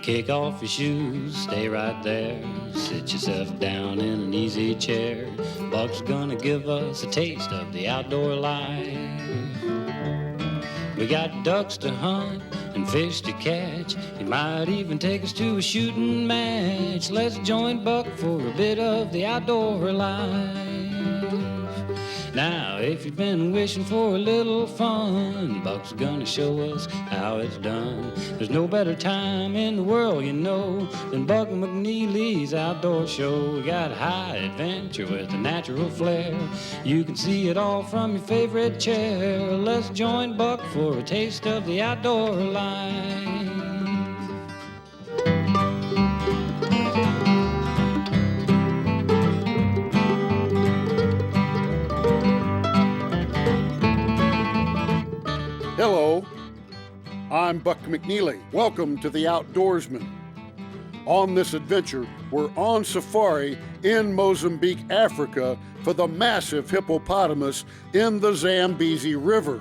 Kick off your shoes, stay right there. Sit yourself down in an easy chair. Buck's gonna give us a taste of the outdoor life. We got ducks to hunt and fish to catch. He might even take us to a shooting match. Let's join Buck for a bit of the outdoor life. Now, if you've been wishing for a little fun, Buck's gonna show us how it's done. There's no better time in the world, you know, than Buck McNeely's outdoor show. We got high adventure with a natural flair. You can see it all from your favorite chair. Let's join Buck for a taste of the outdoor life. Hello, I'm Buck McNeely. Welcome to The Outdoorsman. On this adventure, we're on safari in Mozambique, Africa, for the massive hippopotamus in the Zambezi River.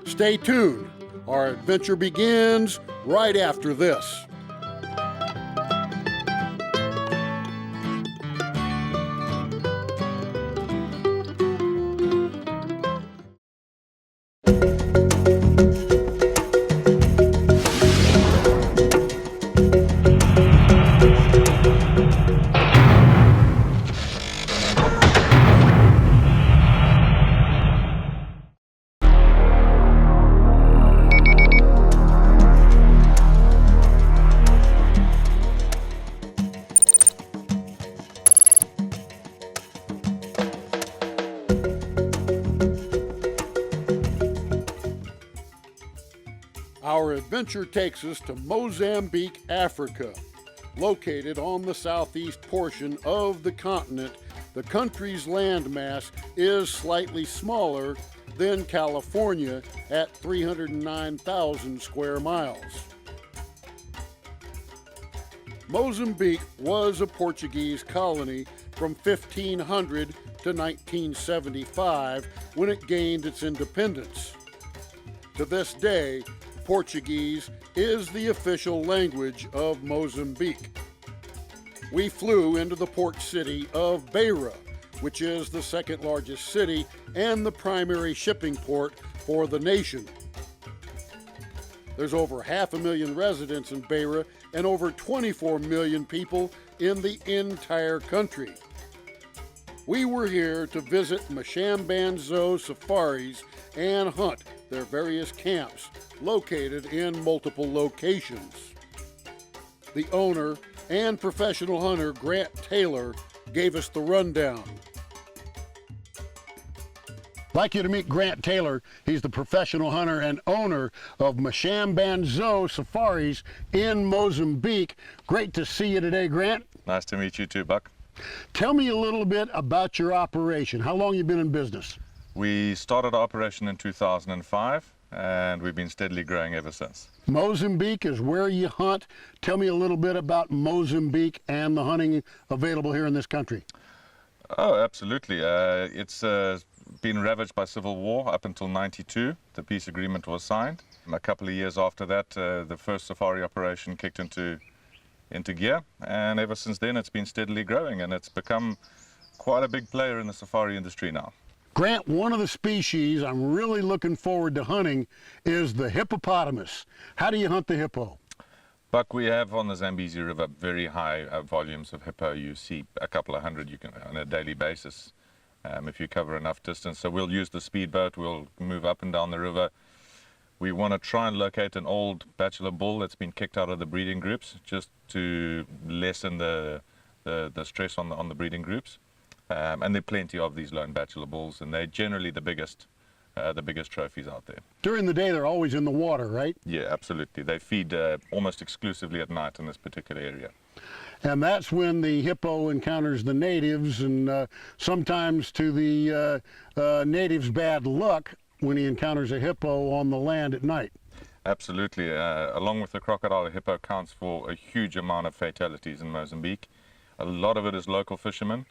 Stay tuned. Our adventure begins right after this. Our adventure takes us to Mozambique, Africa. Located on the southeast portion of the continent, the country's landmass is slightly smaller than California at 309,000 square miles. Mozambique was a Portuguese colony from 1500 to 1975 when it gained its independence. To this day, Portuguese is the official language of Mozambique. We flew into the port city of Beira, which is the second largest city and the primary shipping port for the nation. There's over 500,000 residents in Beira and over 24 million people in the entire country. We were here to visit Mozambique safaris and hunt their various camps located in multiple locations. The owner and professional hunter, Grant Taylor, gave us the rundown. I'd like you to meet Grant Taylor. He's the professional hunter and owner of Mozambique Safaris in Mozambique. Great to see you today, Grant. Nice to meet you too, Buck. Tell me a little bit about your operation. How long have you been in business? We started our operation in 2005 and we've been steadily growing ever since. Mozambique is where you hunt. Tell me a little bit about Mozambique and the hunting available here in this country. Oh, absolutely. It's been ravaged by civil war up until '92. The peace agreement was signed. A couple of years after that, the first safari operation kicked into gear, and ever since then it's been steadily growing, and it's become quite a big player in the safari industry now. Grant, one of the species I'm really looking forward to hunting is the hippopotamus. How do you hunt the hippo? Buck, we have on the Zambezi River very high volumes of hippo. You see a couple of hundred on a daily basis if you cover enough distance. So we'll use the speedboat, we'll move up and down the river. We want to try and locate an old bachelor bull that's been kicked out of the breeding groups just to lessen the stress on the breeding groups. And there are plenty of these lone bachelor bulls, and they're generally the biggest trophies out there. During the day, they're always in the water, right? Yeah, absolutely. They feed almost exclusively at night in this particular area. And that's when the hippo encounters the natives, and sometimes to the natives' bad luck when he encounters a hippo on the land at night. Absolutely. Along with the crocodile, the hippo accounts for a huge amount of fatalities in Mozambique. A lot of it is local fishermen.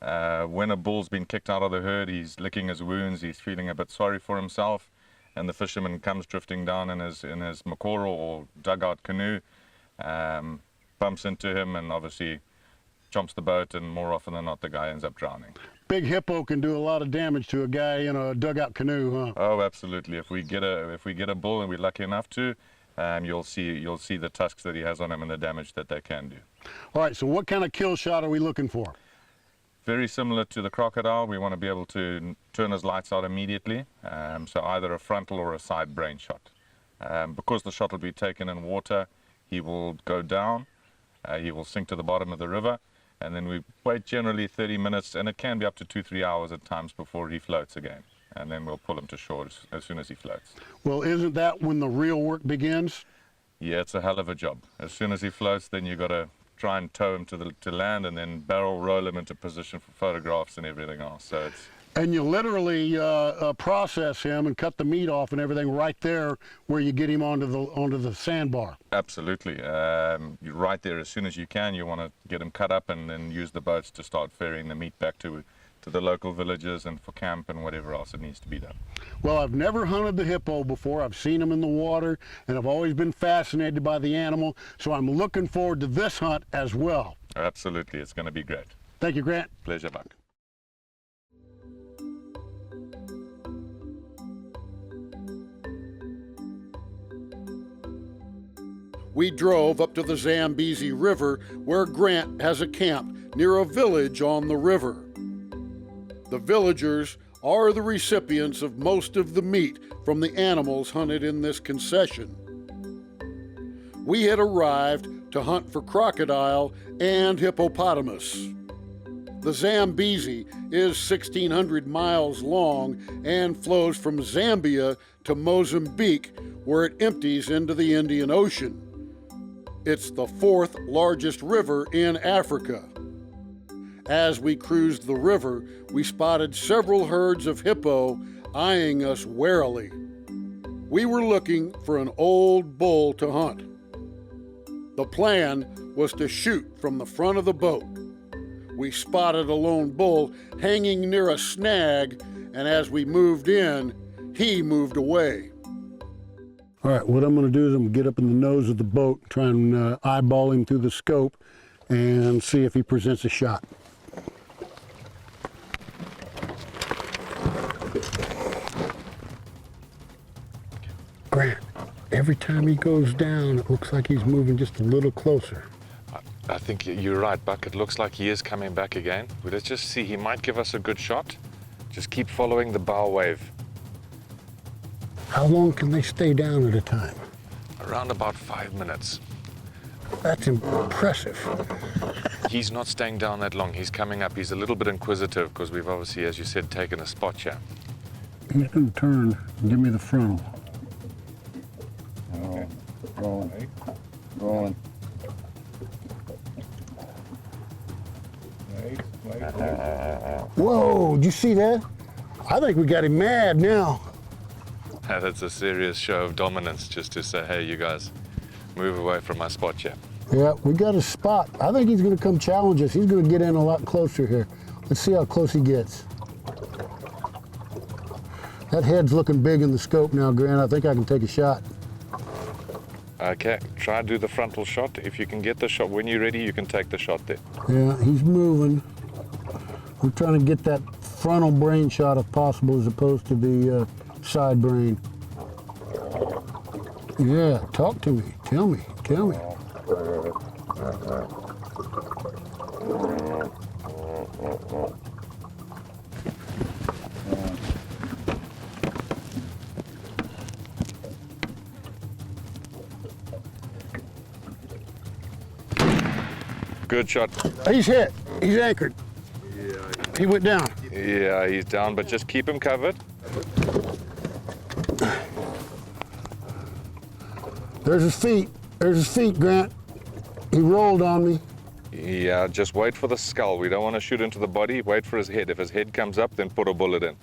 When a bull's been kicked out of the herd, he's licking his wounds, he's feeling a bit sorry for himself, and the fisherman comes drifting down in his Makoro or dugout canoe, bumps into him and obviously chomps the boat, and more often than not the guy ends up drowning. Big hippo can do a lot of damage to a guy in a dugout canoe, huh? Oh, absolutely. If we get a bull and we're lucky enough to, you'll see the tusks that he has on him and the damage that they can do. All right, so what kind of kill shot are we looking for? Very similar to the crocodile, we want to be able to turn his lights out immediately, so either a frontal or a side brain shot. Because the shot will be taken in water, he will go down, he will sink to the bottom of the river, and then we wait generally 30 minutes, and it can be up to 2-3 hours at times before he floats again. And then we'll pull him to shore as soon as he floats. Well, isn't that when the real work begins? Yeah, it's a hell of a job. As soon as he floats, then you've got to try and tow him to land, and then barrel roll him into position for photographs and everything else. So it's... And you literally process him and cut the meat off and everything right there where you get him onto the sandbar. Absolutely. You're right there as soon as you can. You want to get him cut up and then use the boats to start ferrying the meat back to the local villages and for camp and whatever else it needs to be done. Well, I've never hunted the hippo before. I've seen him in the water, and I've always been fascinated by the animal, so I'm looking forward to this hunt as well. Absolutely. It's going to be great. Thank you, Grant. Pleasure, Buck. We drove up to the Zambezi River, where Grant has a camp near a village on the river. The villagers are the recipients of most of the meat from the animals hunted in this concession. We had arrived to hunt for crocodile and hippopotamus. The Zambezi is 1,600 miles long and flows from Zambia to Mozambique, where it empties into the Indian Ocean. It's the 4th largest river in Africa. As we cruised the river, we spotted several herds of hippo eyeing us warily. We were looking for an old bull to hunt. The plan was to shoot from the front of the boat. We spotted a lone bull hanging near a snag, and as we moved in, he moved away. All right, what I'm going to do is I'm going to get up in the nose of the boat, try and eyeball him through the scope and see if he presents a shot. Grant, every time he goes down, it looks like he's moving just a little closer. I think you're right, Buck. It looks like he is coming back again. But let's just see. He might give us a good shot. Just keep following the bow wave. How long can they stay down at a time? Around about 5 minutes. That's impressive. He's not staying down that long. He's coming up. He's a little bit inquisitive because we've obviously, as you said, taken a spot here. He's going to turn and give me the frontal. Okay. Rolling. Rolling. Wait. Whoa, did you see that? I think we got him mad now. That's a serious show of dominance, just to say, hey, you guys, move away from my spot here. Yeah, we got a spot. I think he's going to come challenge us. He's going to get in a lot closer here. Let's see how close he gets. That head's looking big in the scope now, Grant. I think I can take a shot. Okay, try to do the frontal shot. If you can get the shot, when you're ready, you can take the shot there. Yeah, he's moving. We're trying to get that frontal brain shot if possible, as opposed to the side brain. Yeah, talk to me. Tell me. Good shot. He's hit. He's anchored. Yeah. He went down. Yeah, he's down, but just keep him covered. There's his feet. Grant. He rolled on me. Yeah, just wait for the skull. We don't want to shoot into the body. Wait for his head. If his head comes up, then put a bullet in.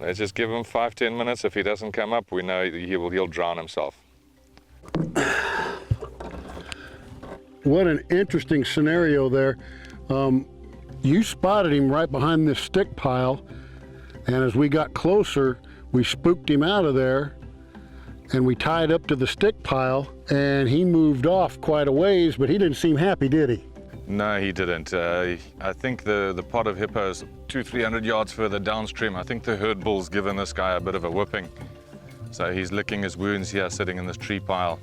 Let's just give him 5-10 minutes. If he doesn't come up, we know he'll drown himself. What an interesting scenario there. You spotted him right behind this stick pile, and as we got closer, we spooked him out of there, and we tied up to the stick pile, and he moved off quite a ways, but he didn't seem happy, did he? No, he didn't. I think the pod of hippo is 200-300 yards further downstream. I think the herd bull's given this guy a bit of a whipping. So he's licking his wounds here, sitting in this tree pile,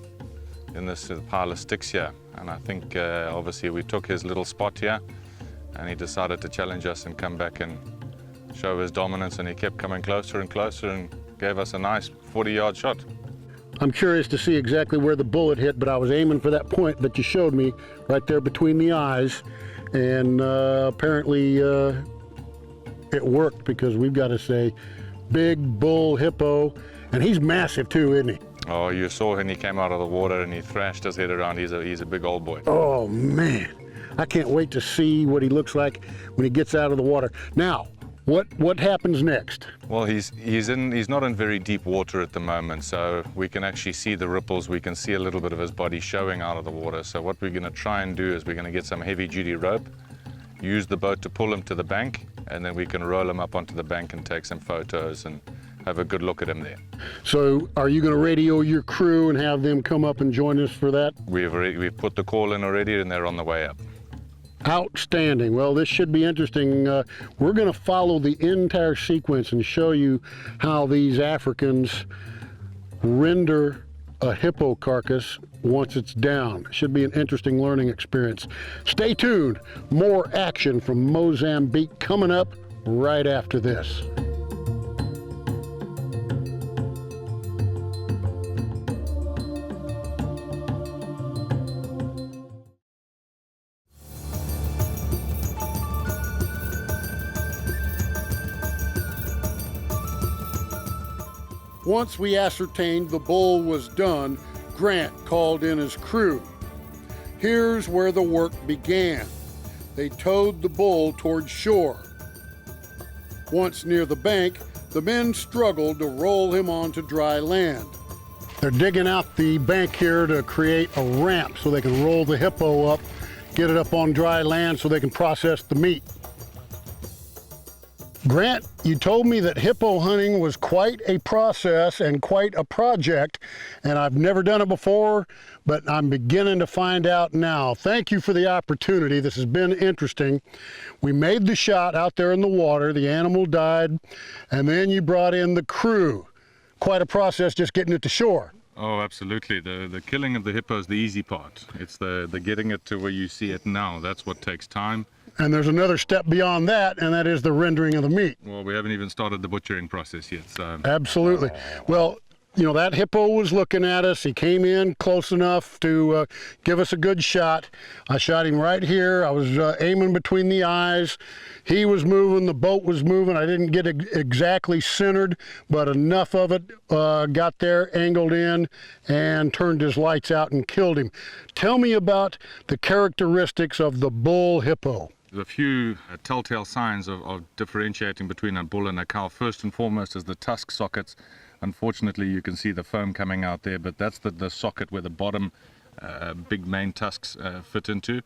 in this pile of sticks here. And I think obviously we took his little spot here, and he decided to challenge us and come back and show his dominance, and he kept coming closer and closer and gave us a nice 40-yard shot. I'm curious to see exactly where the bullet hit, but I was aiming for that point that you showed me right there between the eyes, and apparently it worked, because we've got to say big bull hippo, and he's massive too, isn't he? Oh, you saw when he came out of the water and he thrashed his head around. He's a big old boy. Oh man, I can't wait to see what he looks like when he gets out of the water. Now, what happens next? Well, he's not in very deep water at the moment, so we can actually see the ripples. We can see a little bit of his body showing out of the water. So what we're going to try and do is we're going to get some heavy-duty rope, use the boat to pull him to the bank, and then we can roll him up onto the bank and take some photos and have a good look at him there. So are you going to radio your crew and have them come up and join us for that? We've put the call in already, and they're on the way up. Outstanding. Well, this should be interesting. We're going to follow the entire sequence and show you how these Africans render a hippo carcass once it's down. It should be an interesting learning experience. Stay tuned. More action from Mozambique coming up right after this. Once we ascertained the bull was done, Grant called in his crew. Here's where the work began. They towed the bull toward shore. Once near the bank, the men struggled to roll him onto dry land. They're digging out the bank here to create a ramp so they can roll the hippo up, get it up on dry land so they can process the meat. Grant, you told me that hippo hunting was quite a process and quite a project, and I've never done it before, but I'm beginning to find out now. Thank you for the opportunity. This has been interesting. We made the shot out there in the water, the animal died, and then you brought in the crew. Quite a process just getting it to shore. Oh, absolutely. The killing of the hippo is the easy part. It's the getting it to where you see it now. That's what takes time. And there's another step beyond that, and that is the rendering of the meat. Well, we haven't even started the butchering process yet, so... Absolutely. Well, you know, that hippo was looking at us. He came in close enough to give us a good shot. I shot him right here. I was aiming between the eyes. He was moving, the boat was moving. I didn't get exactly centered, but enough of it got there, angled in, and turned his lights out and killed him. Tell me about the characteristics of the bull hippo. A few telltale signs of differentiating between a bull and a cow. First and foremost is the tusk sockets. Unfortunately, you can see the foam coming out there, but that's the socket where the bottom big main tusks fit into.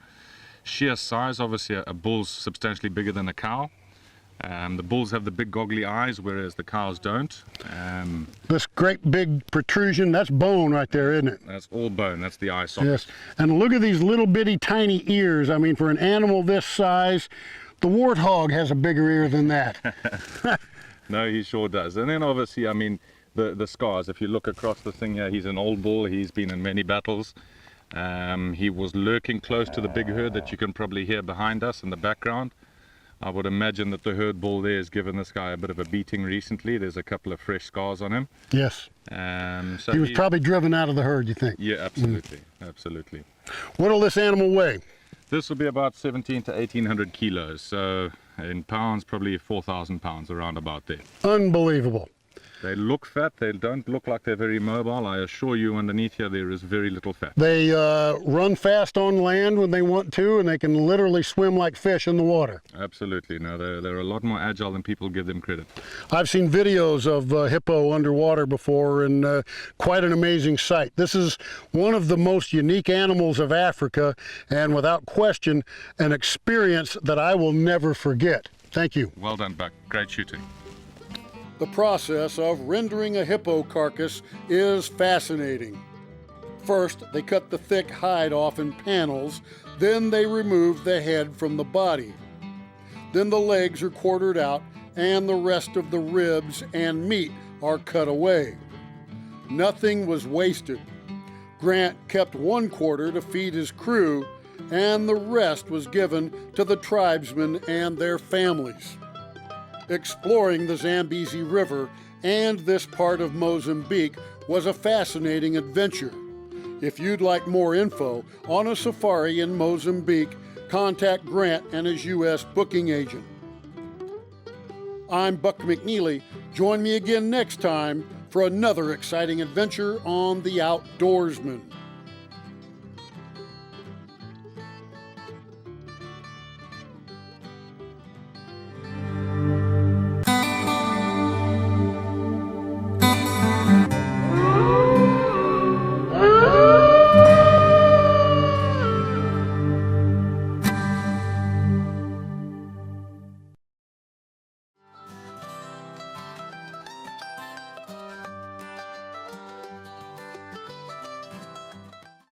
Sheer size, obviously a bull's substantially bigger than a cow. The bulls have the big goggly eyes, whereas the cows don't. This great big protrusion, that's bone right there, isn't it? That's all bone, that's the eye socket. Yes, and look at these little bitty tiny ears. I mean, for an animal this size, the warthog has a bigger ear than that. No, he sure does. And then obviously, I mean, the scars. If you look across the thing here, he's an old bull. He's been in many battles. He was lurking close to the big herd that you can probably hear behind us in the background. I would imagine that the herd bull there has given this guy a bit of a beating recently. There's a couple of fresh scars on him. Yes. So he was probably driven out of the herd, you think? Yeah, absolutely. Absolutely. What'll this animal weigh? This will be about 17 to 1800 kilos. So in pounds, probably 4,000 pounds, around about there. Unbelievable. They look fat. They don't look like they're very mobile. I assure you, underneath here, there is very little fat. They run fast on land when they want to, and they can literally swim like fish in the water. Absolutely. No, they're a lot more agile than people give them credit. I've seen videos of hippo underwater before, and quite an amazing sight. This is one of the most unique animals of Africa, and without question, an experience that I will never forget. Thank you. Well done, Buck. Great shooting. The process of rendering a hippo carcass is fascinating. First, they cut the thick hide off in panels, then they remove the head from the body. Then the legs are quartered out and the rest of the ribs and meat are cut away. Nothing was wasted. Grant kept 1/4 to feed his crew, and the rest was given to the tribesmen and their families. Exploring the Zambezi River and this part of Mozambique was a fascinating adventure. If you'd like more info on a safari in Mozambique, contact Grant and his U.S. booking agent. I'm Buck McNeely. Join me again next time for another exciting adventure on The Outdoorsman.